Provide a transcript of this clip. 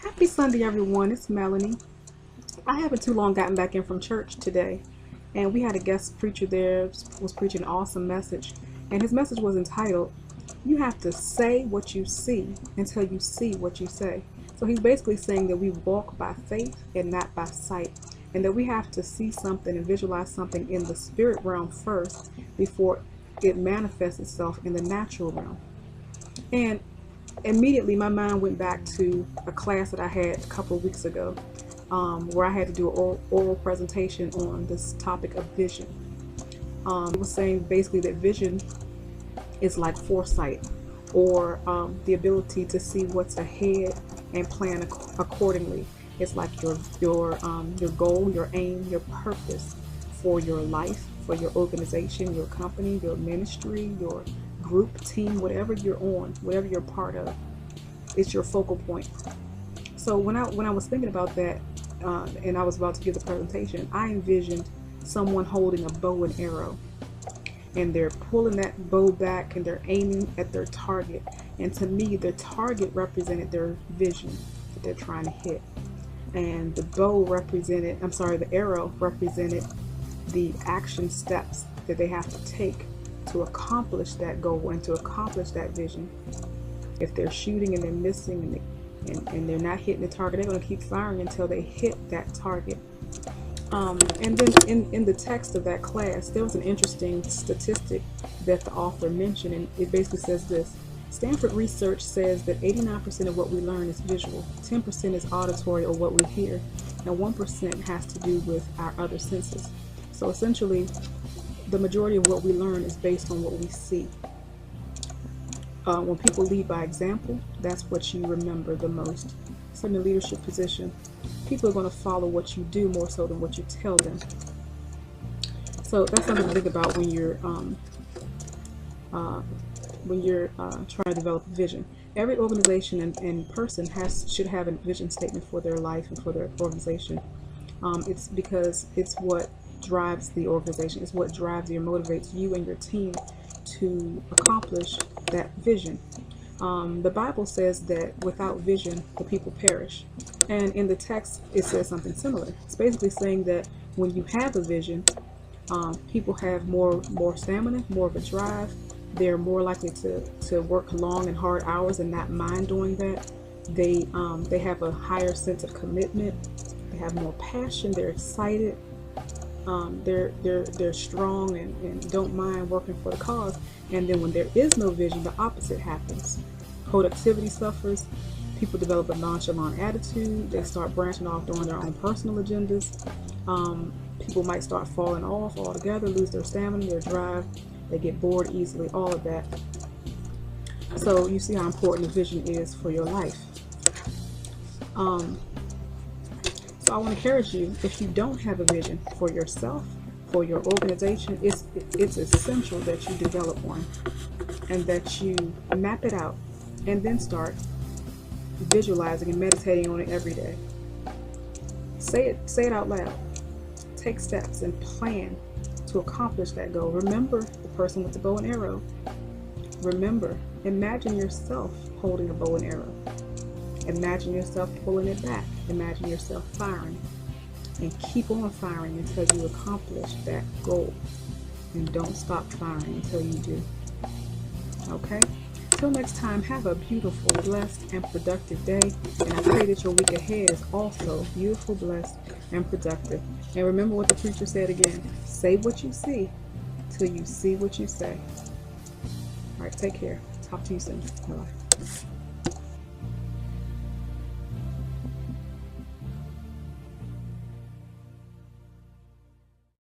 Happy Sunday, everyone. It's Melanie. I haven't too long gotten back in from church today, and we had a guest preacher there, was preaching an awesome message, and his message was entitled, "You have to say what you see until you see what you say." So he's basically saying that we walk by faith and not by sight, and that we have to see something and visualize something in the spirit realm first before it manifests itself in the natural realm. And immediately my mind went back to a class that I had a couple of weeks ago, where I had to do an oral presentation on this topic of vision. It was saying basically that vision is like foresight, or the ability to see what's ahead and plan accordingly. It's like your goal, your aim, your purpose for your life, for your organization, your company, your ministry, your group, team, whatever you're on, whatever you're part of. It's your focal point. So when I was thinking about that, and I was about to give the presentation, I envisioned someone holding a bow and arrow, and they're pulling that bow back and they're aiming at their target. And to me, their target represented their vision that they're trying to hit, and the arrow represented the action steps that they have to take to accomplish that goal and to accomplish that vision. If they're shooting and they're missing and they're not hitting the target, they're going to keep firing until they hit that target. And then in the text of that class, there was an interesting statistic that the author mentioned, and it basically says this: Stanford research says that 89% of what we learn is visual, 10% is auditory or what we hear, and 1% has to do with our other senses. So essentially, the majority of what we learn is based on what we see. When people lead by example, that's what you remember the most. So in a leadership position, people are going to follow what you do more so than what you tell them. So that's something to think about when you're trying to develop a vision. Every organization and person should have a vision statement for their life and for their organization. It's because it's what drives the organization. It's what drives you and motivates you and your team to accomplish that vision. The Bible says that without vision, the people perish. And in the text, it says something similar. It's basically saying that when you have a vision, people have more stamina, more of a drive. They're more likely to work long and hard hours and not mind doing that. They have a higher sense of commitment. They have more passion. They're excited. They're strong and don't mind working for the cause. And then when there is no vision, the opposite happens. Productivity suffers. People develop a nonchalant attitude. They start branching off doing their own personal agendas. People might start falling off altogether, lose their stamina, their drive. They get bored easily, all of that. So you see how important the vision is for your life. So I want to encourage you, if you don't have a vision for yourself, for your organization, it's essential that you develop one and that you map it out and then start visualizing and meditating on it every day. Say it out loud. Take steps and plan to accomplish that goal. Remember the person with the bow and arrow. Imagine yourself holding a bow and arrow. Imagine yourself pulling it back. Imagine yourself firing. And keep on firing until you accomplish that goal. And don't stop firing until you do. Okay? Till next time, have a beautiful, blessed, and productive day. And I pray that your week ahead is also beautiful, blessed, and productive. And remember what the preacher said again. Say what you see till you see what you say. All right, take care. Talk to you soon. Bye-bye.